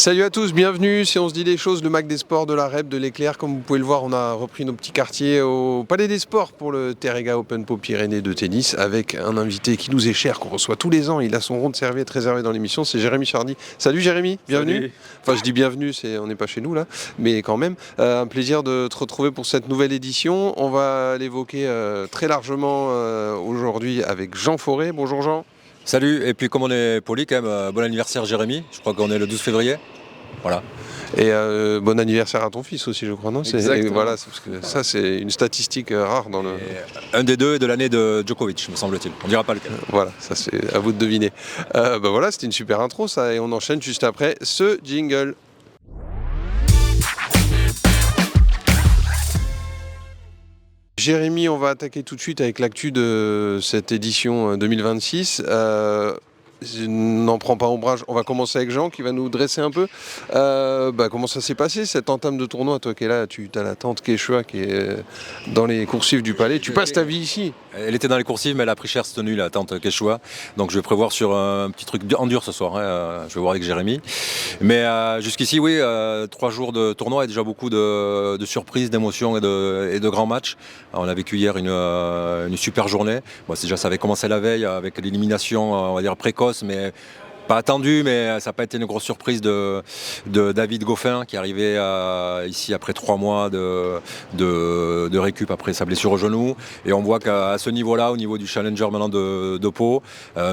Salut à tous, bienvenue. Si on se dit les choses, le Mac des Sports de la REP, de l'Éclair, comme vous pouvez le voir, on a repris nos petits quartiers au Palais des Sports pour le Terrega Open Pau Pyrénées de tennis avec un invité qui nous est cher, qu'on reçoit tous les ans. Il a son rond de serviette réservé dans l'émission, c'est Jérémy Chardy. Salut Jérémy, bienvenue. Salut. Enfin, je dis bienvenue, on n'est pas chez nous là, mais quand même, un plaisir de te retrouver pour cette nouvelle édition. On va l'évoquer très largement aujourd'hui avec Jean Forêt. Bonjour Jean. Salut, et puis comme on est poli quand même, bon anniversaire Jérémy, je crois qu'on est le 12 février. Voilà. Et bon anniversaire à ton fils aussi, je crois, non? Exactement. Voilà, parce que ça, c'est une statistique rare dans le. Et un des deux est de l'année de Djokovic, me semble-t-il. On dira pas lequel. Voilà, ça c'est à vous de deviner. Voilà, c'était une super intro, ça, et on enchaîne juste après ce jingle. Jérémy, on va attaquer tout de suite avec l'actu de cette édition 2026. Je n'en prends pas ombrage. On va commencer avec Jean qui va nous dresser un peu. Comment ça s'est passé cette entame de tournoi? Toi qui es là, tu as la tante Quechua qui est dans les coursives du palais. Tu passes ta vie ici. Elle était dans les coursives, mais elle a pris cher cette tenue, la tante Quechua. Donc je vais prévoir sur un petit truc en dur ce soir. Je vais voir avec Jérémy. Mais jusqu'ici, oui, 3 jours de tournoi et déjà beaucoup de surprises, d'émotions et de grands matchs. Alors, on a vécu hier une super journée. Bon, déjà, ça avait commencé la veille avec l'élimination, on va dire précoce, mais pas attendu, mais ça n'a pas été une grosse surprise de David Goffin qui est arrivé ici après 3 mois de récup après sa blessure au genou. Et on voit qu'à ce niveau-là, au niveau du challenger maintenant de Pau,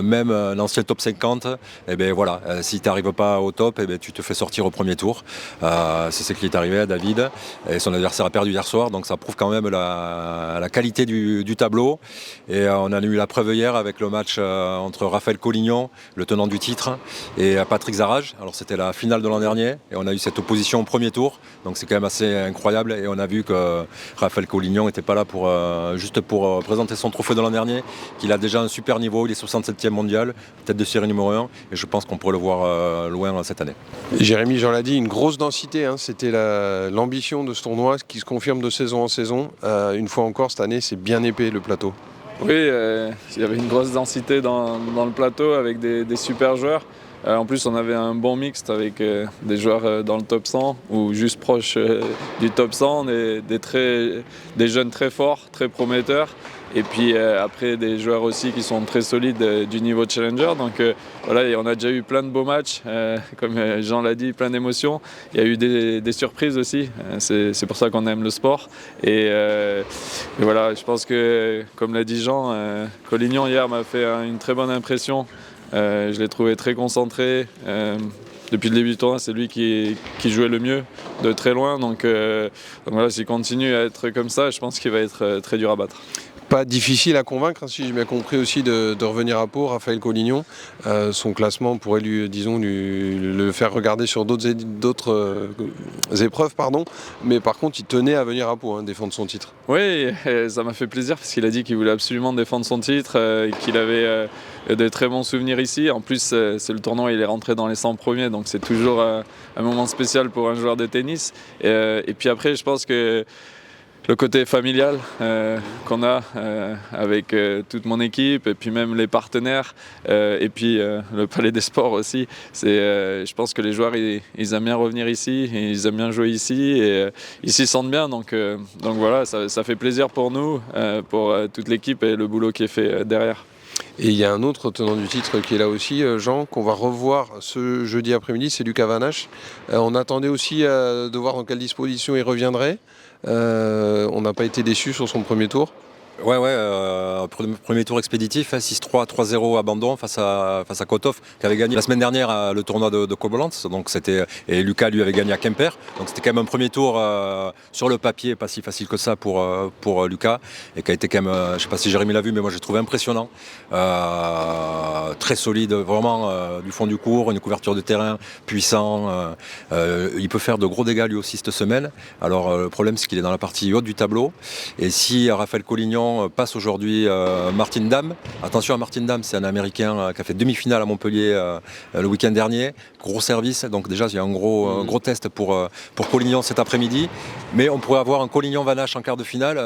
même l'ancien top 50, voilà, si tu n'arrives pas au top, tu te fais sortir au premier tour. C'est ce qui est arrivé à David. Et son adversaire a perdu hier soir, donc ça prouve quand même la qualité du tableau. Et on a eu la preuve hier avec le match entre Raphaël Collignon, le tenant du titre, et Patrick Zarrage. Alors c'était la finale de l'an dernier et on a eu cette opposition au premier tour, donc c'est quand même assez incroyable. Et on a vu que Raphaël Collignon n'était pas là juste pour présenter son trophée de l'an dernier, qu'il a déjà un super niveau, il est 67e mondial, tête de série numéro 1, et je pense qu'on pourrait le voir loin cette année. Jérémy, j'en l'ai dit, une grosse densité, c'était l'ambition de ce tournoi qui se confirme de saison en saison. Une fois encore cette année, c'est bien épais le plateau. Oui, il y avait une grosse densité dans le plateau avec des super joueurs. En plus, on avait un bon mixte avec des joueurs dans le top 100 ou juste proche du top 100, des jeunes très forts, très prometteurs. Et puis après, des joueurs aussi qui sont très solides du niveau challenger. Donc voilà, et on a déjà eu plein de beaux matchs, comme Jean l'a dit, plein d'émotions. Il y a eu des surprises aussi, c'est pour ça qu'on aime le sport. Et voilà, je pense que, comme l'a dit Jean, Collignon hier m'a fait une très bonne impression. Je l'ai trouvé très concentré. Depuis le début du tournoi, c'est lui qui jouait le mieux, de très loin. Donc voilà, s'il continue à être comme ça, je pense qu'il va être très dur à battre. Pas difficile à convaincre, si j'ai bien compris aussi, de revenir à Pau, Raphaël Collignon. Son classement pourrait le faire regarder sur d'autres épreuves, mais par contre il tenait à venir à Pau, défendre son titre. Oui, ça m'a fait plaisir parce qu'il a dit qu'il voulait absolument défendre son titre, qu'il avait de très bons souvenirs ici. En plus, c'est le tournoi, il est rentré dans les 100 premiers, donc c'est toujours un moment spécial pour un joueur de tennis. Et puis après, je pense que le côté familial qu'on a avec toute mon équipe et puis même les partenaires et puis le Palais des Sports aussi, je pense que les joueurs ils aiment bien revenir ici, ils aiment bien jouer ici et ils s'y sentent bien, donc voilà, ça fait plaisir pour nous, pour toute l'équipe et le boulot qui est fait derrière. Et il y a un autre tenant du titre qui est là aussi, Jean, qu'on va revoir ce jeudi après-midi, c'est Lucas Vanache. On attendait aussi de voir dans quelle disposition il reviendrait. On n'a pas été déçus sur son premier tour. Ouais, premier tour expéditif, 6-3, 3-0 abandon face à Kotov, qui avait gagné la semaine dernière le tournoi de Koblenz. Donc et Lucas lui avait gagné à Quimper. Donc c'était quand même un premier tour sur le papier, pas si facile que ça pour Lucas, et qui a été quand même, je ne sais pas si Jérémy l'a vu, mais moi j'ai trouvé impressionnant. Très solide, vraiment du fond du court, une couverture de terrain puissant. Il peut faire de gros dégâts lui aussi cette semaine. Alors le problème c'est qu'il est dans la partie haute du tableau. Et si Raphaël Collignon Collignon passe aujourd'hui Martin Damm. Attention à Martin Damm, c'est un Américain qui a fait demi-finale à Montpellier le week-end dernier. Gros service, donc déjà il y a un gros test pour Collignon cet après-midi. Mais on pourrait avoir un Collignon-Vanache en quart de finale,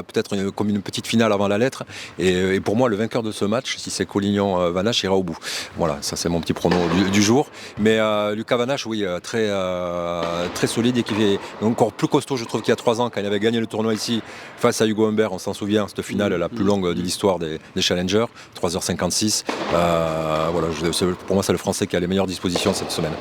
peut-être comme une petite finale avant la lettre. Et pour moi, le vainqueur de ce match, si c'est Collignon-Vanache, ira au bout. Voilà, ça c'est mon petit prono du jour. Mais Lucas Vanache, oui, très solide et qui est encore plus costaud, je trouve, qu'il y a 3 ans quand il avait gagné le tournoi ici face à Hugo Humbert. On s'en souvient, cette finale la plus longue de l'histoire des Challengers, 3h56. Voilà, pour moi, c'est le Français qui a les meilleures dispositions cette semaine.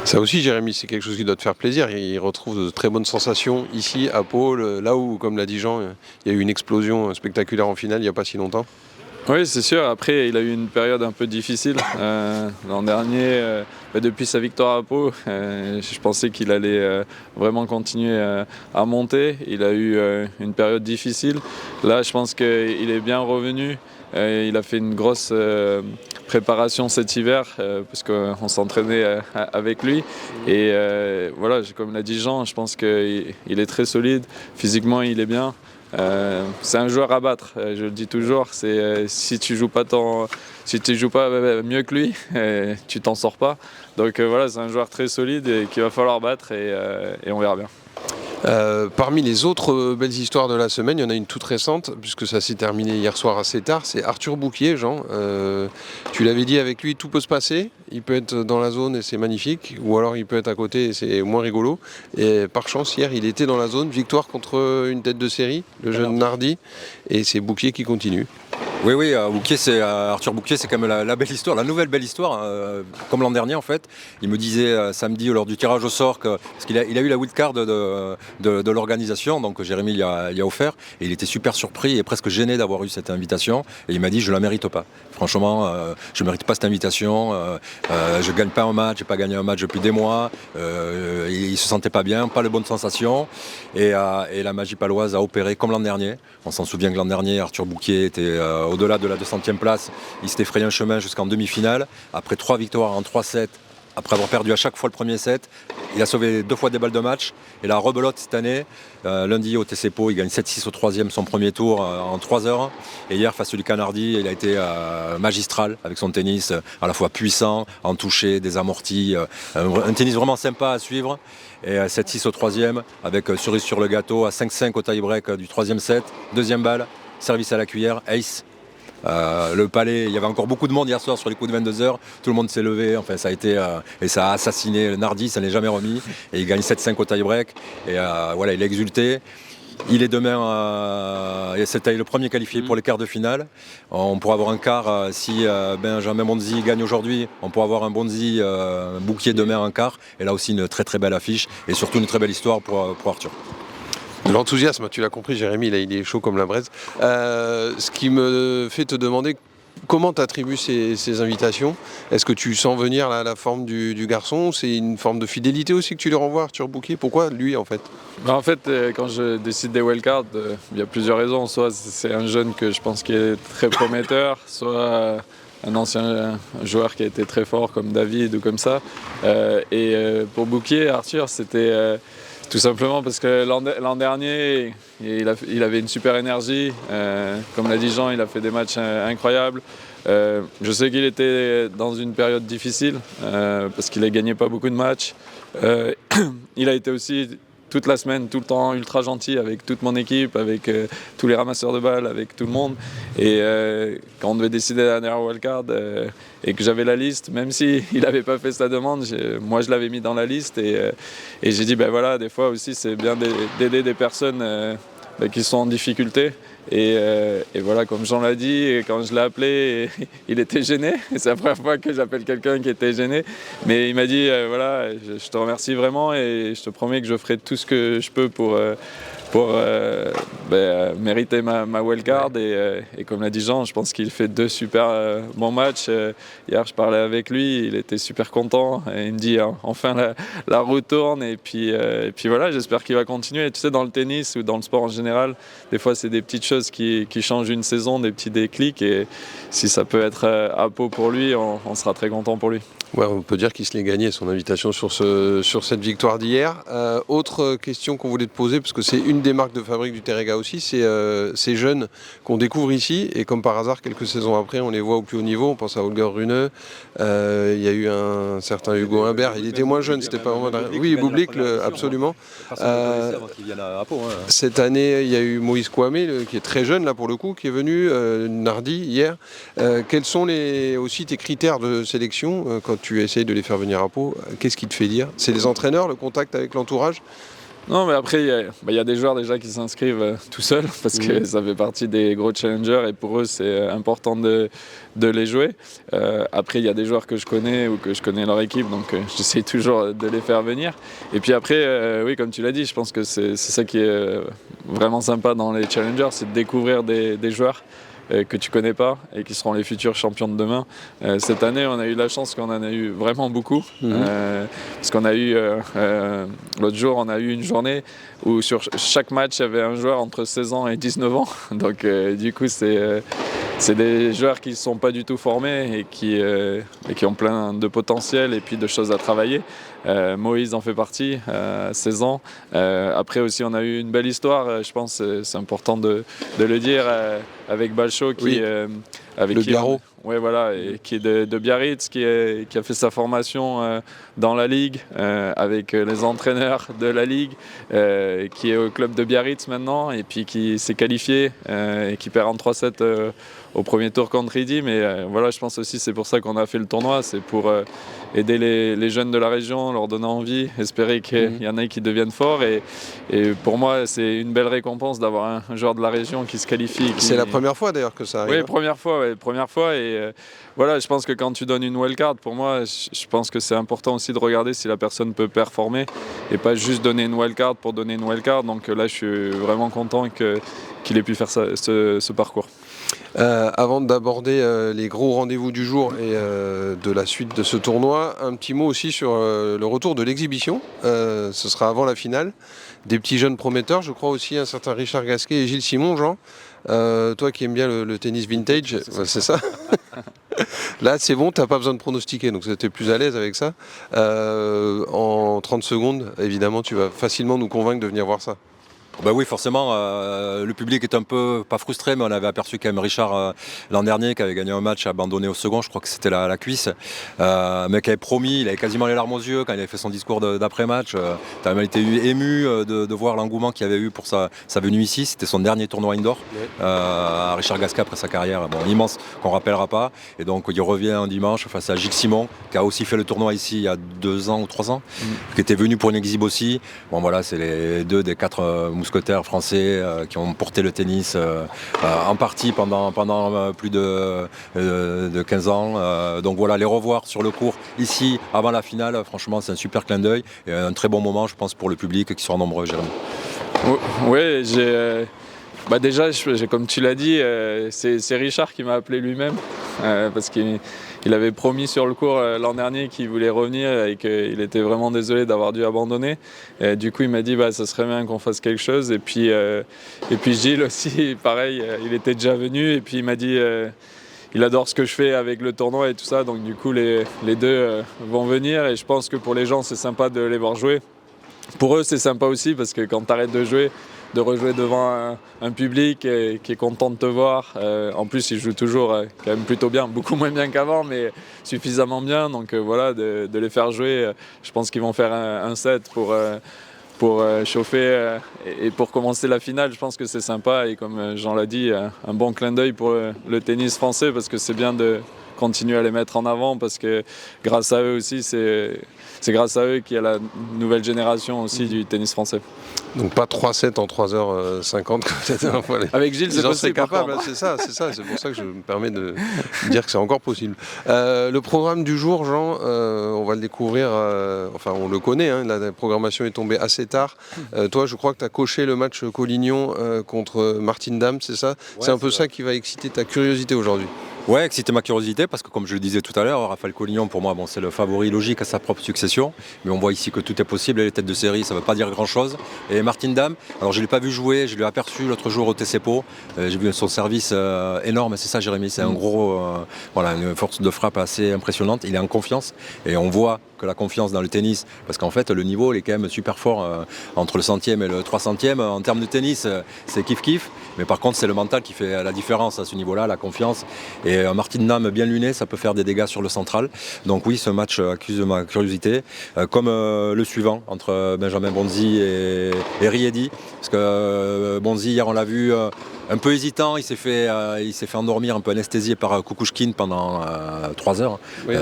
Ça aussi, Jérémy, c'est quelque chose qui doit te faire plaisir. Il retrouve de très bonnes sensations ici à Pau, là où, comme l'a dit Jean, il y a eu une explosion spectaculaire en finale il n'y a pas si longtemps. Oui, c'est sûr. Après, il a eu une période un peu difficile. L'an dernier, depuis sa victoire à Pau, je pensais qu'il allait vraiment continuer à monter. Il a eu une période difficile. Là, je pense qu'il est bien revenu. Il a fait une grosse préparation cet hiver parce qu'on s'entraînait avec lui. Et voilà, comme l'a dit Jean, je pense qu'il est très solide. Physiquement, il est bien. C'est un joueur à battre, je le dis toujours. Si tu joues pas mieux que lui, tu t'en sors pas. Donc voilà, c'est un joueur très solide et qu'il va falloir battre et on verra bien. Parmi les autres belles histoires de la semaine, il y en a une toute récente, puisque ça s'est terminé hier soir assez tard, c'est Arthur Bouquier, Jean. Tu l'avais dit, avec lui, tout peut se passer. Il peut être dans la zone et c'est magnifique, ou alors il peut être à côté et c'est moins rigolo. Et par chance, hier, il était dans la zone, victoire contre une tête de série, le jeune Nardi, et c'est Bouquier qui continue. Oui, Arthur Bouquier, c'est quand même la belle histoire, la nouvelle belle histoire, comme l'an dernier en fait. Il me disait samedi lors du tirage au sort, parce qu'il a eu la wildcard de l'organisation, donc Jérémy il y a offert, et il était super surpris et presque gêné d'avoir eu cette invitation, et il m'a dit je la mérite pas. Franchement, je ne mérite pas cette invitation, je ne gagne pas un match, je n'ai pas gagné un match depuis des mois, il ne se sentait pas bien, pas de bonnes sensations, et la magie paloise a opéré comme l'an dernier. On s'en souvient que l'an dernier, Arthur Bouquier était au-delà de la 200e place, il s'était frayé un chemin jusqu'en demi-finale, après 3 victoires en 3 sets, après avoir perdu à chaque fois le premier set. Il a sauvé 2 fois des balles de match. Et la rebelote cette année, lundi au TC Pau, il gagne 7-6 au 3e, son premier tour en 3 heures. Et hier, face au Lucas Nardi, il a été magistral avec son tennis, à la fois puissant, en toucher, désamorti. Un tennis vraiment sympa à suivre. Et 7-6 au 3e, avec cerise sur le gâteau, à 5-5 au tie-break du 3e set. Deuxième balle, service à la cuillère, ace. Le palais, il y avait encore beaucoup de monde hier soir sur les coups de 22h, tout le monde s'est levé, enfin ça a été et ça a assassiné le Nardi, ça n'est jamais remis, et il gagne 7-5 au tie-break, et voilà, il est exulté. Il est demain, c'était le premier qualifié pour les quarts de finale. On pourra avoir un quart si Benjamin Bonzi gagne aujourd'hui. On pourra avoir un Bonzi Bouquier demain en quart. Et là aussi une très très belle affiche et surtout une très belle histoire pour Arthur. De l'enthousiasme, tu l'as compris Jérémy, là il est chaud comme la braise. Ce qui me fait te demander comment tu attribues ces invitations. Est-ce que tu sens venir la forme du garçon? C'est une forme de fidélité aussi que tu lui renvoies, Arthur Bouquier? Pourquoi lui en fait? En fait, quand je décide des wildcards, il y a plusieurs raisons. Soit c'est un jeune que je pense qui est très prometteur, soit un ancien joueur qui a été très fort comme David ou comme ça. Pour Bouquier, Arthur, c'était tout simplement parce que l'an dernier, il avait une super énergie. Comme l'a dit Jean, il a fait des matchs incroyables. Je sais qu'il était dans une période difficile parce qu'il ne gagnait pas beaucoup de matchs. Il a été aussi toute la semaine, tout le temps, ultra gentil avec toute mon équipe, avec tous les ramasseurs de balles, avec tout le monde. Et quand on devait décider la dernière wildcard et que j'avais la liste, même s'il n'avait pas fait sa demande, moi je l'avais mis dans la liste. Et j'ai dit, ben voilà, des fois aussi c'est bien d'aider des personnes qui sont en difficulté. Et voilà, comme Jean l'a dit, quand je l'ai appelé, il était gêné. C'est la première fois que j'appelle quelqu'un qui était gêné. Mais il m'a dit, voilà, je te remercie vraiment et je te promets que je ferai tout ce que je peux pour mériter ma wildcard. Et comme l'a dit Jean, je pense qu'il fait 2 super bons matchs. Hier, je parlais avec lui, il était super content. Et il me dit, enfin, la roue tourne. Et puis voilà, j'espère qu'il va continuer. Tu sais, dans le tennis ou dans le sport en général, des fois, c'est des petites choses qui changent une saison, des petits déclics. Et si ça peut être à Pau pour lui, on sera très content pour lui. Ouais, on peut dire qu'il se l'est gagné son invitation sur cette victoire d'hier. Autre question qu'on voulait te poser, parce que c'est une une des marques de fabrique du Terrega aussi, c'est ces jeunes qu'on découvre ici, et comme par hasard, quelques saisons après, on les voit au plus haut niveau. On pense à Holger Rune, il y a eu un certain Hugo Humbert, il était moins jeune, c'était pas vraiment... Oui, Bublik, absolument. Cette année, il y a eu Moïse Kouamé, qui est très jeune là pour le coup, qui est venu, Nardi, hier. Quels sont aussi tes critères de sélection quand tu essayes de les faire venir à Pau? Qu'est-ce qui te fait dire? C'est les entraîneurs, le contact avec l'entourage? Non, mais après, il y a des joueurs déjà qui s'inscrivent tout seuls parce que ça fait partie des gros challengers et pour eux, c'est important de les jouer. Après, il y a des joueurs que je connais ou que je connais leur équipe, donc j'essaie toujours de les faire venir. Et puis après, oui, comme tu l'as dit, je pense que c'est ça qui est vraiment sympa dans les challengers, c'est de découvrir des joueurs que tu connais pas et qui seront les futurs champions de demain. Cette année, on a eu la chance qu'on en a eu vraiment beaucoup. Parce qu'on a eu, l'autre jour, on a eu une journée où sur chaque match, il y avait un joueur entre 16 ans et 19 ans. Donc du coup, c'est des joueurs qui ne sont pas du tout formés et qui ont plein de potentiel et puis de choses à travailler. Moïse en fait partie, 16 ans. Après aussi, on a eu une belle histoire, je pense, c'est important de le dire, avec Balcho qui... avec le Biarro. Oui, voilà, et qui est de Biarritz, qui a fait sa formation dans la Ligue, avec les entraîneurs de la Ligue, qui est au club de Biarritz maintenant, et puis qui s'est qualifié, et qui perd en 3-7 au premier tour contre Idi. Mais voilà, je pense aussi c'est pour ça qu'on a fait le tournoi, c'est pour aider les jeunes de la région, leur donner envie, espérer qu'il y en ait qui deviennent forts. Et pour moi, c'est une belle récompense d'avoir un joueur de la région qui se qualifie. C'est la première fois d'ailleurs que ça arrive. Oui, première fois. Et voilà, je pense que quand tu donnes une wildcard, pour moi, je pense que c'est important aussi de regarder si la personne peut performer et pas juste donner une wildcard pour donner une wildcard. Donc là, je suis vraiment content qu'il ait pu faire ce parcours. Avant d'aborder les gros rendez-vous du jour et de la suite de ce tournoi, un petit mot aussi sur le retour de l'exhibition. Ce sera avant la finale. Des petits jeunes prometteurs, je crois aussi un certain Richard Gasquet et Gilles Simon, Jean. Toi qui aimes bien le tennis vintage, c'est ça. Là, c'est bon, tu n'as pas besoin de pronostiquer, donc tu es plus à l'aise avec ça. En 30 secondes, évidemment, tu vas facilement nous convaincre de venir voir ça. Bah oui, forcément, le public est un peu, pas frustré, mais on avait aperçu quand même Richard l'an dernier qui avait gagné un match abandonné au second, je crois que c'était la cuisse, mais qui avait promis, il avait quasiment les larmes aux yeux quand il avait fait son discours d'après-match. Tu as même été ému de voir l'engouement qu'il avait eu pour sa venue ici. C'était son dernier tournoi indoor, Richard Gasquet après sa carrière immense qu'on ne rappellera pas. Et donc il revient un dimanche face à Gilles Simon, qui a aussi fait le tournoi ici il y a 2 ans ou 3 ans, qui était venu pour une exhibe aussi. Bon voilà, c'est les 2 des 4 mousquetaires français qui ont porté le tennis en partie pendant plus de 15 ans. Donc voilà, les revoir sur le court ici avant la finale, franchement c'est un super clin d'œil et un très bon moment je pense pour le public qui sera nombreux, Jérémy. Oui, déjà, comme tu l'as dit, c'est Richard qui m'a appelé lui-même parce qu'il avait promis sur le cours l'an dernier qu'il voulait revenir et qu'il était vraiment désolé d'avoir dû abandonner. Et du coup, il m'a dit ça serait bien qu'on fasse quelque chose. Et puis Gilles aussi, pareil, il était déjà venu et puis il m'a dit il adore ce que je fais avec le tournoi et tout ça. Donc du coup, les deux vont venir et je pense que pour les gens, c'est sympa de les voir jouer. Pour eux, c'est sympa aussi parce que quand tu arrêtes de jouer, de rejouer devant un public qui est content de te voir. En plus, ils jouent toujours quand même plutôt bien, beaucoup moins bien qu'avant, mais suffisamment bien. Donc voilà, de les faire jouer, je pense qu'ils vont faire un set pour chauffer et pour commencer la finale. Je pense que c'est sympa et comme Jean l'a dit, un bon clin d'œil pour le tennis français parce que c'est bien de continuer à les mettre en avant parce que grâce à eux aussi, c'est grâce à eux qu'il y a la nouvelle génération aussi du tennis français. Donc pas 3-7 en 3h50 comme la dernière fois. Avec Gilles, c'est possible. Capable, c'est ça. C'est pour ça que je me permets de dire que c'est encore possible. Le programme du jour, Jean, on va le découvrir, enfin on le connaît, hein, la programmation est tombée assez tard. Toi, je crois que tu as coché le match Collignon contre Martine Dam, c'est ça? C'est un peu ça qui va exciter ta curiosité aujourd'hui. Ouais, exciter ma curiosité parce que comme je le disais tout à l'heure, Raphaël Collignon pour moi c'est le favori logique à sa propre succession, mais on voit ici que tout est possible et les têtes de série ça ne veut pas dire grand chose. Et Martin Dam, alors je ne l'ai pas vu jouer, je l'ai aperçu l'autre jour au TC Pau, j'ai vu son service énorme, c'est ça Jérémy, c'est un gros, une force de frappe assez impressionnante, il est en confiance et on voit que la confiance dans le tennis, parce qu'en fait le niveau il est quand même super fort entre le 100e et le 300e, en termes de tennis c'est kiff-kiff, mais par contre c'est le mental qui fait la différence à ce niveau-là, la confiance, et un Martin Dam bien luné ça peut faire des dégâts sur le central, donc oui ce match accuse ma curiosité, comme le suivant entre Benjamin Bonzi et Riedi, parce que Bonzi hier on l'a vu un peu hésitant, il s'est fait endormir, un peu anesthésié par Kukushkin pendant 3 heures. Oui,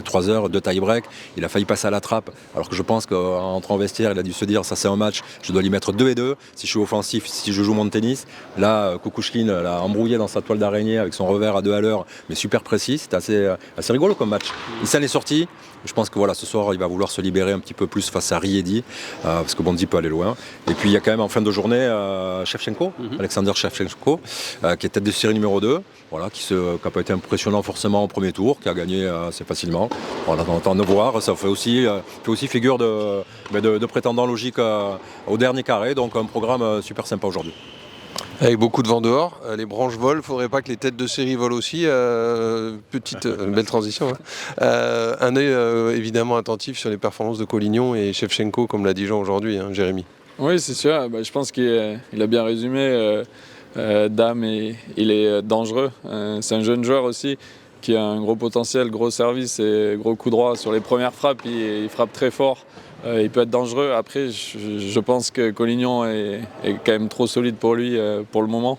3 heures de tie-break. Il a failli passer à la trappe. Alors que je pense qu'en entrant en vestiaire, il a dû se dire ça c'est un match, je dois lui mettre 2 et 2. Si je suis offensif, si je joue mon tennis. Là, Kukushkin l'a embrouillé dans sa toile d'araignée avec son revers à 2 à l'heure, mais super précis. C'était assez rigolo comme match. Il s'en est sorti. Je pense que voilà, ce soir, il va vouloir se libérer un petit peu plus face à Riedi, parce que Bonzi peut aller loin. Et puis il y a quand même en fin de journée Shevchenko, Alexander Shevchenko, qui est tête de série numéro 2, voilà, qui n'a pas été impressionnant forcément au premier tour, qui a gagné assez facilement. Voilà, on attend de voir, ça fait aussi figure de prétendant logique au dernier carré, donc un programme super sympa aujourd'hui. Avec beaucoup de vent dehors, les branches volent, il ne faudrait pas que les têtes de série volent aussi. Belle transition. Hein. Un œil évidemment attentif sur les performances de Collignon et Shevchenko, comme l'a dit Jean aujourd'hui, hein, Jérémy. Oui, c'est sûr. Je pense qu'il a bien résumé. Dam, il est dangereux. C'est un jeune joueur aussi qui a un gros potentiel, gros service et gros coup droit sur les premières frappes. Il frappe très fort. Il peut être dangereux. Après, je pense que Collignon est quand même trop solide pour lui pour le moment.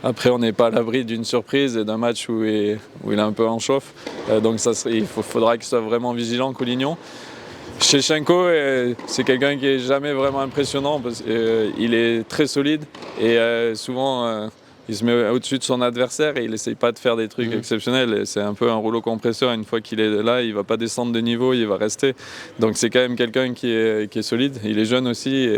Après, on n'est pas à l'abri d'une surprise et d'un match où il est un peu en chauffe. Donc il faudra qu'il soit vraiment vigilant, Collignon. Shevchenko, c'est quelqu'un qui n'est jamais vraiment impressionnant parce qu'il est très solide et souvent il se met au-dessus de son adversaire et il n'essaye pas de faire des trucs exceptionnels. C'est un peu un rouleau compresseur. Une fois qu'il est là, il ne va pas descendre de niveau, il va rester. Donc c'est quand même quelqu'un qui est solide. Il est jeune aussi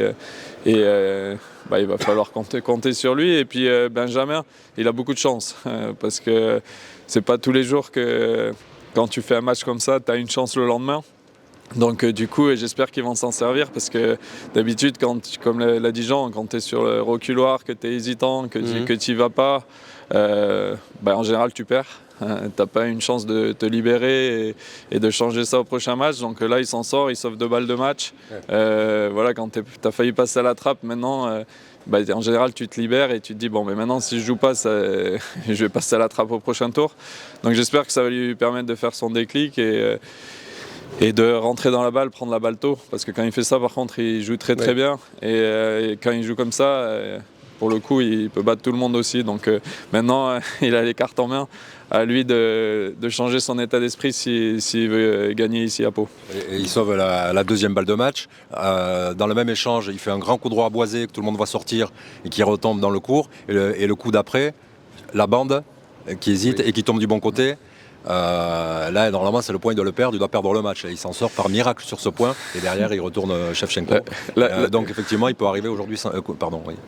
il va falloir compter sur lui. Et puis Benjamin, il a beaucoup de chance parce que c'est pas tous les jours que quand tu fais un match comme ça, tu as une chance le lendemain. Donc du coup, j'espère qu'ils vont s'en servir parce que d'habitude, comme l'a dit Jean, quand tu es sur le reculoir, que tu es hésitant, que tu n'y vas pas, en général tu perds. Tu n'as pas une chance de te libérer et de changer ça au prochain match. Donc là, il s'en sort, il sauve 2 balles de match. Voilà, quand tu as failli passer à la trappe, maintenant, en général, tu te libères et tu te dis, bon, mais maintenant, si je joue pas, je vais passer à la trappe au prochain tour. Donc j'espère que ça va lui permettre de faire son déclic et de rentrer dans la balle, prendre la balle tôt. Parce que quand il fait ça, par contre, il joue très très bien. Et quand il joue comme ça, pour le coup, il peut battre tout le monde aussi. Donc maintenant, il a les cartes en main. À lui de changer son état d'esprit s'il veut gagner ici à Pau. Et il sauve la deuxième balle de match. Dans le même échange, il fait un grand coup droit boisé que tout le monde va sortir et qui retombe dans le court. Et le coup d'après, la bande qui hésite et qui tombe du bon côté. Là, normalement, c'est le point, il doit le perdre, il doit perdre le match. Et il s'en sort par miracle sur ce point. Et derrière, il retourne Shevchenko. Donc, effectivement, il peut arriver aujourd'hui.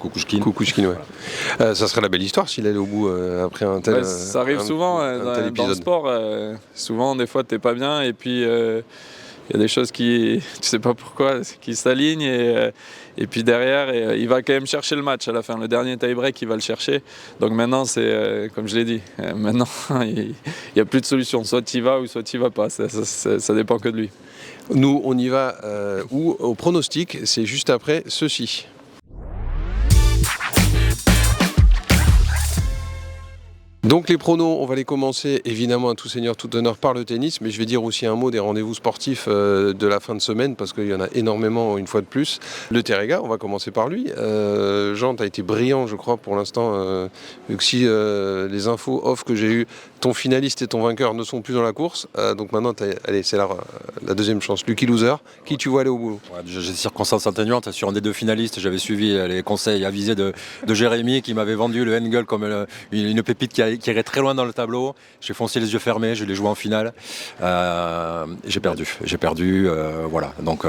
Kukushkin. Kukushkin, ouais. Ça serait la belle histoire s'il allait au bout après un tel. Ça arrive souvent dans le sport. Souvent, des fois, t'es pas bien. Et puis, il y a des choses qui, tu sais pas pourquoi, qui s'alignent. Et puis derrière, il va quand même chercher le match à la fin. Le dernier tie-break, il va le chercher. Donc maintenant, c'est comme je l'ai dit, maintenant, il n'y a plus de solution. Soit tu y vas ou soit tu y vas pas. Ça dépend que de lui. Nous, on y va au pronostic. C'est juste après ceci. Donc les pronos, on va les commencer évidemment à tout seigneur, tout honneur par le tennis, mais je vais dire aussi un mot des rendez-vous sportifs de la fin de semaine parce qu'il y en a énormément une fois de plus. Le Terrega, on va commencer par lui. Jean, tu as été brillant je crois pour l'instant, vu que si les infos off que j'ai eues, ton finaliste et ton vainqueur ne sont plus dans la course, donc maintenant allez, c'est la deuxième chance. Lucky Loser, qui tu vois aller au bout? J'ai des circonstances atténuantes sur un des 2 finalistes, j'avais suivi les conseils avisés de Jérémy qui m'avait vendu le Engel comme une pépite qui qui irait très loin dans le tableau. J'ai foncé les yeux fermés, je l'ai joué en finale. J'ai perdu. Voilà. Donc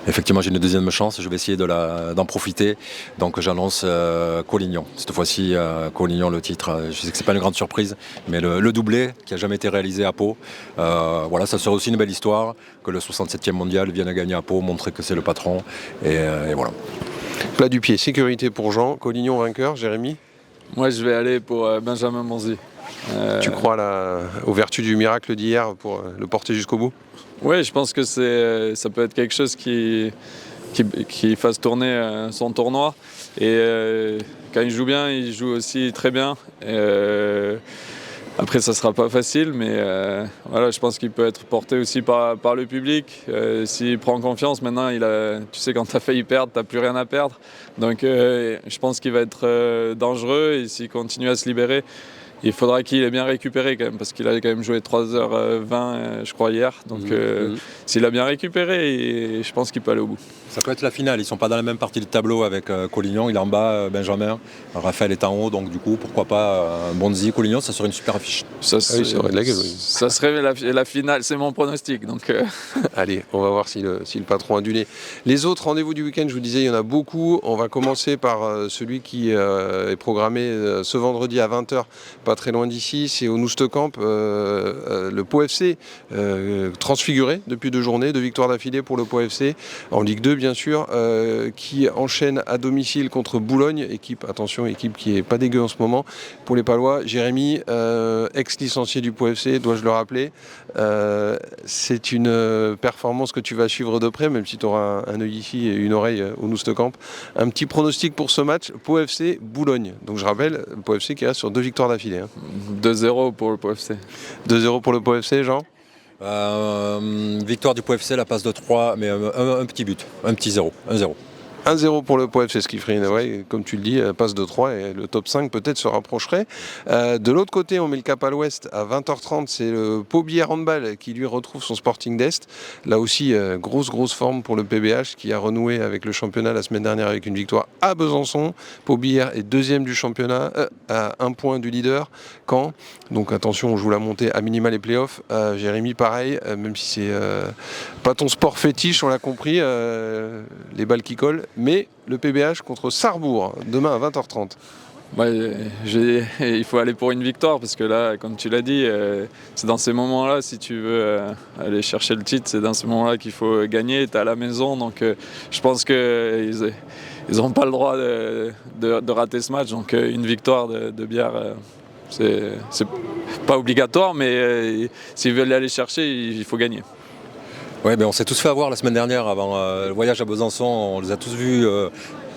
effectivement, j'ai une deuxième chance. Je vais essayer d'en profiter. Donc j'annonce Collignon. Cette fois-ci, Collignon le titre. Je sais que c'est pas une grande surprise, mais le doublé qui a jamais été réalisé à Pau. Voilà, ça serait aussi une belle histoire que le 67e mondial vienne à gagner à Pau, montrer que c'est le patron. Et voilà. Plat du pied, sécurité pour Jean, Collignon vainqueur, Jérémy. Moi, je vais aller pour Benjamin Bonzi. Tu crois aux vertus du miracle d'hier pour le porter jusqu'au bout? Oui, je pense que ça peut être quelque chose qui fasse tourner son tournoi. Et quand il joue bien, il joue aussi très bien. Après, ça ne sera pas facile, mais voilà, je pense qu'il peut être porté aussi par le public. S'il prend confiance, maintenant, tu sais, quand tu as failli perdre, tu n'as plus rien à perdre. Donc, je pense qu'il va être dangereux et s'il continue à se libérer, il faudra qu'il ait bien récupéré quand même, parce qu'il a quand même joué 3h20, je crois, hier. Donc, s'il a bien récupéré, je pense qu'il peut aller au bout. Ça peut être la finale, ils ne sont pas dans la même partie du tableau avec Collignon, il est en bas, Benjamin, Raphaël est en haut, donc du coup, pourquoi pas Bonzi, Collignon, ça serait une super affiche. Ça aurait de la gueule, oui. Ça serait la finale, c'est mon pronostic. Donc, Allez, on va voir si le patron a du nez. Les autres rendez-vous du week-end, je vous disais, il y en a beaucoup. On va commencer par celui qui est programmé ce vendredi à 20h, pas très loin d'ici, c'est au Noustecamp, le Pau FC, transfiguré depuis 2 journées, 2 victoires d'affilée pour le Pau FC, en Ligue 2 bien sûr, qui enchaîne à domicile contre Boulogne, équipe qui est pas dégueu en ce moment pour les Palois. Jérémy, ex-licencié du Pau FC, dois-je le rappeler, c'est une performance que tu vas suivre de près, même si tu auras un œil ici et une oreille au Noustecamp. Un petit pronostic pour ce match, Pau FC Boulogne. Donc je rappelle, le Pau FC qui reste sur 2 victoires d'affilée. 2-0 pour le Pau FC. 2-0 pour le Pau FC, Jean? Victoire du Pau FC, la passe de 3, mais un petit but, un petit 0, 1-0. 1-0 pour le Pau FC, ce qui ferait, comme tu le dis, passe de 3 et le top 5 peut-être se rapprocherait. De l'autre côté, on met le cap à l'ouest à 20h30, c'est le Pau Bière Handball qui lui retrouve son Sporting d'Est. Là aussi, grosse forme pour le PBH qui a renoué avec le championnat la semaine dernière avec une victoire à Besançon. Pau Bière est 2e du championnat, à 1 point du leader, Caen. Donc attention, on joue la montée à minima les playoffs. Jérémy, pareil, même si c'est pas ton sport fétiche, on l'a compris, les balles qui collent. Mais le PBH contre Sarrebourg, demain à 20h30. Il faut aller pour une victoire parce que là, comme tu l'as dit, c'est dans ces moments-là, si tu veux aller chercher le titre, c'est dans ces moments-là qu'il faut gagner. Tu es à la maison, donc je pense qu'ils n'ont pas le droit de rater ce match. Donc une victoire de Bière, c'est pas obligatoire, mais s'ils veulent aller chercher, il faut gagner. Ouais, on s'est tous fait avoir la semaine dernière avant le voyage à Besançon. On les a tous vus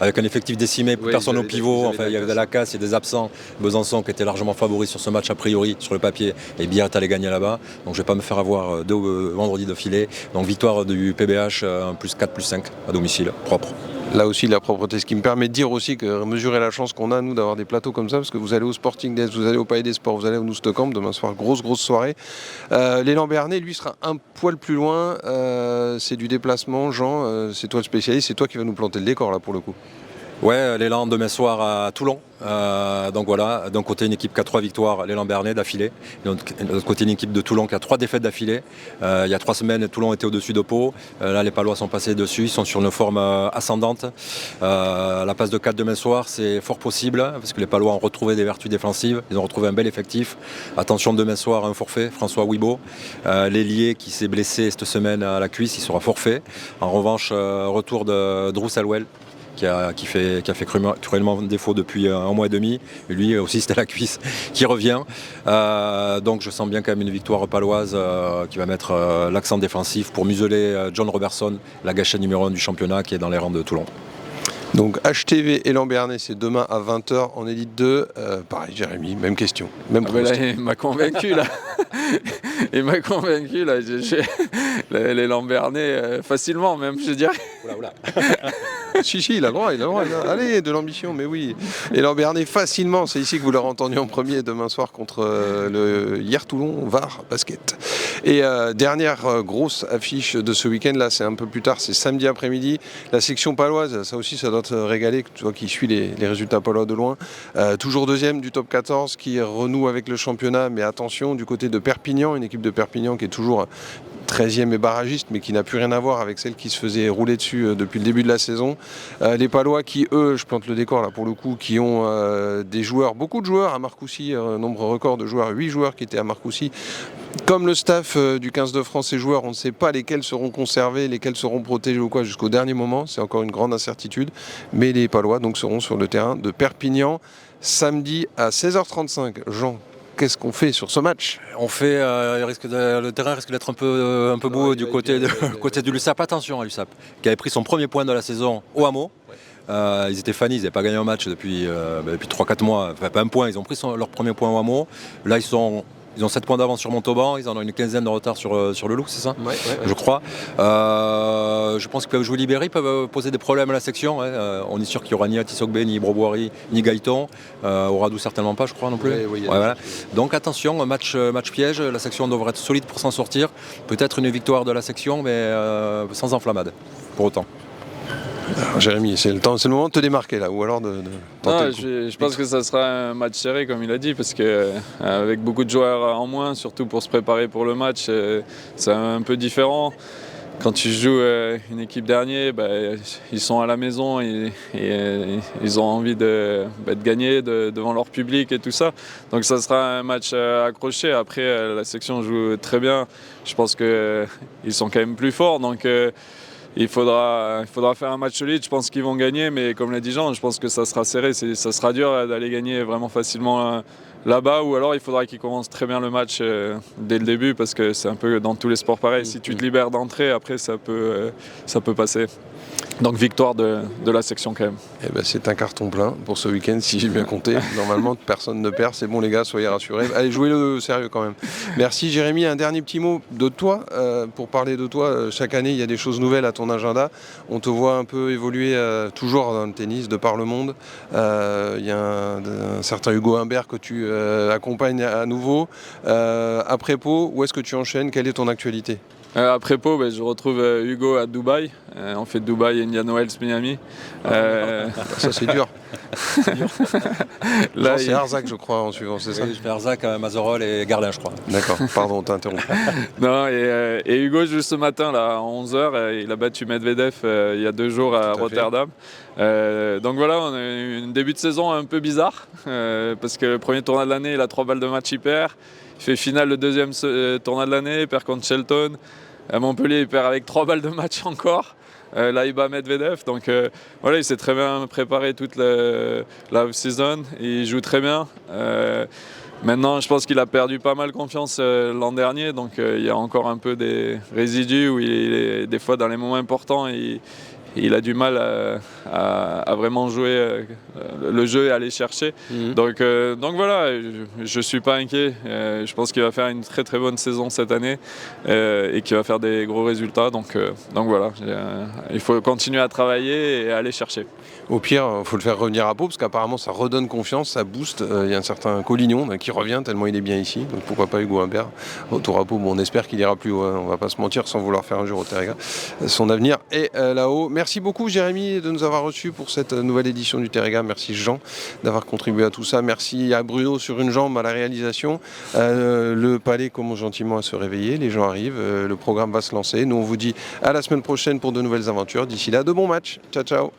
avec un effectif décimé, personne au pivot. Enfin, il y avait de la casse, il y a des absents. Besançon qui était largement favori sur ce match a priori sur le papier et Bière est allé gagner là-bas. Donc je ne vais pas me faire avoir 2 vendredis d'affilée. Donc victoire du PBH, plus 4, plus 5 à domicile, propre. Là aussi, la propreté, ce qui me permet de dire aussi que mesurer la chance qu'on a, nous, d'avoir des plateaux comme ça, parce que vous allez au Sporting d'Est, vous allez au Palais des Sports, vous allez au Noustecamp, demain soir, grosse soirée. L'élan Bernay, lui, sera un poil plus loin, c'est du déplacement. Jean, c'est toi le spécialiste, c'est toi qui vas nous planter le décor, là, pour le coup. Ouais, l'élan demain soir à Toulon. Donc voilà, d'un côté une équipe qui a 3 victoires, l'élan Bernay d'affilée. De l'autre côté une équipe de Toulon qui a 3 défaites d'affilée. Il y a 3 semaines, Toulon était au-dessus de Pau. Là, les Palois sont passés dessus, ils sont sur une forme ascendante. La passe de 4 demain soir, c'est fort possible, parce que les Palois ont retrouvé des vertus défensives. Ils ont retrouvé un bel effectif. Attention, demain soir, un forfait, François Wibo. L'ailier qui s'est blessé cette semaine à la cuisse, il sera forfait. En revanche, retour de Drew Salwell, qui a fait cruellement défaut depuis 1 mois et demi. Et lui aussi, c'était la cuisse qui revient. Donc je sens bien quand même une victoire paloise qui va mettre l'accent défensif pour museler John Robertson, la gâchette numéro 1 du championnat qui est dans les rangs de Toulon. Donc HTV Élan Bernay, c'est demain à 20h en Élite 2. Pareil, Jérémy, même question. Même là, il m'a convaincu là. Il m'a convaincu là. L'élan Bernay facilement même, je dirais. Oula. Si, il a le droit. Allez, de l'ambition, mais oui. Et Lambernais, facilement, c'est ici que vous l'aurez entendu en premier demain soir contre le Hier Toulon Var Basket. Et dernière grosse affiche de ce week-end, là c'est un peu plus tard, c'est samedi après-midi, la section paloise, ça aussi ça doit te régaler, toi qui suis les résultats palois de loin. Toujours deuxième du top 14 qui renoue avec le championnat, mais attention du côté de Perpignan, une équipe de Perpignan qui est toujours 13e et barragiste, mais qui n'a plus rien à voir avec celle qui se faisait rouler dessus depuis le début de la saison. Les Palois qui, eux, je plante le décor là pour le coup, qui ont des joueurs, beaucoup de joueurs à Marcoussis, nombre record de joueurs, 8 joueurs qui étaient à Marcoussis. Comme le staff du 15 de France, ces joueurs, on ne sait pas lesquels seront conservés, lesquels seront protégés ou quoi jusqu'au dernier moment. C'est encore une grande incertitude. Mais les Palois donc, seront sur le terrain de Perpignan samedi à 16h35. Jean, qu'est-ce qu'on fait sur ce match? On fait, le terrain risque d'être un peu beau du côté de l'USAP. Attention à l'USAP, qui avait pris son premier point de la saison au hameau. Ils étaient fanny, ils n'avaient pas gagné un match depuis 3-4 mois, enfin pas un point, ils ont pris leur premier point au hameau. Là ils ont 7 points d'avance sur Montauban, ils en ont une quinzaine de retard sur le Loup, c'est ça? Ouais. Je crois. Je pense qu'ils peuvent jouer libérés, ils peuvent poser des problèmes à la section. On est sûr qu'il n'y aura ni Atisogbe, ni Broboiry, ni Gaëton. Au Radou certainement pas, je crois non plus. Voilà. Donc attention, match piège, la section devrait être solide pour s'en sortir. Peut-être une victoire de la section, mais sans enflammade, pour autant. Alors, Jérémy, c'est le moment de te démarquer là, ou alors de tenter je pense que ça sera un match serré comme il a dit, parce que avec beaucoup de joueurs en moins, surtout pour se préparer pour le match, c'est un peu différent. Quand tu joues une équipe dernier, ils sont à la maison et ils ont envie de gagner devant leur public et tout ça. Donc ça sera un match accroché. Après, la section joue très bien. Je pense qu'ils sont quand même plus forts. Donc il faudra faire un match solide. Je pense qu'ils vont gagner, mais comme l'a dit Jean, je pense que ça sera serré. Ça sera dur d'aller gagner vraiment facilement là-bas, ou alors il faudra qu'ils commencent très bien le match dès le début, parce que c'est un peu dans tous les sports pareil. Si tu te libères d'entrée, après ça peut passer. Donc victoire de la section quand même. Eh ben, c'est un carton plein pour ce week-end, si j'ai bien compté. Normalement, personne ne perd. C'est bon les gars, soyez rassurés. Allez, jouez-le sérieux quand même. Merci Jérémy. Un dernier petit mot de toi. Pour parler de toi, chaque année, il y a des choses nouvelles à ton agenda. On te voit un peu évoluer toujours dans le tennis, de par le monde. Il y a un certain Hugo Humbert que tu accompagnes à nouveau. Après Pau, où est-ce que tu enchaînes? Quelle est ton actualité? Après Pau, je retrouve Hugo à Dubaï. On fait Dubaï, Indian Wells, Miami. Ça c'est dur. Là, c'est Arzac, je crois, en suivant, c'est ça? Je fais Arzac, Mazerolles et Garlin, je crois. D'accord, pardon, t'interromps. Non, et Hugo, juste ce matin, là, à 11h, il a battu Medvedev il y a 2 jours à Rotterdam. Donc voilà, on a eu un début de saison un peu bizarre, parce que le premier tournoi de l'année, il a 3 balles de match, il perd. Il fait finale le deuxième tournoi de l'année, il perd contre Shelton. À Montpellier, il perd avec 3 balles de match encore. Là, il bat Medvedev. Donc voilà, il s'est très bien préparé toute la off-season. Il joue très bien. Maintenant, je pense qu'il a perdu pas mal confiance l'an dernier. Donc il y a encore un peu des résidus où il est des fois dans les moments importants. Il a du mal à vraiment jouer le jeu et aller chercher. Donc voilà, je ne suis pas inquiet. Je pense qu'il va faire une très très bonne saison cette année et qu'il va faire des gros résultats. Donc voilà, il faut continuer à travailler et aller chercher. Au pire, il faut le faire revenir à Pau, parce qu'apparemment ça redonne confiance, ça booste. Il y a un certain Collignon qui revient tellement il est bien ici. Donc pourquoi pas Hugo Humbert autour à Pau. Bon, on espère qu'il ira plus haut, on va pas se mentir, sans vouloir faire un jour au Terrega. Son avenir est là-haut. Merci beaucoup Jérémy de nous avoir reçus pour cette nouvelle édition du Terrega. Merci Jean d'avoir contribué à tout ça. Merci à Bruno sur une jambe à la réalisation. Le palais commence gentiment à se réveiller. Les gens arrivent. Le programme va se lancer. Nous on vous dit à la semaine prochaine pour de nouvelles aventures. D'ici là, de bons matchs. Ciao ciao.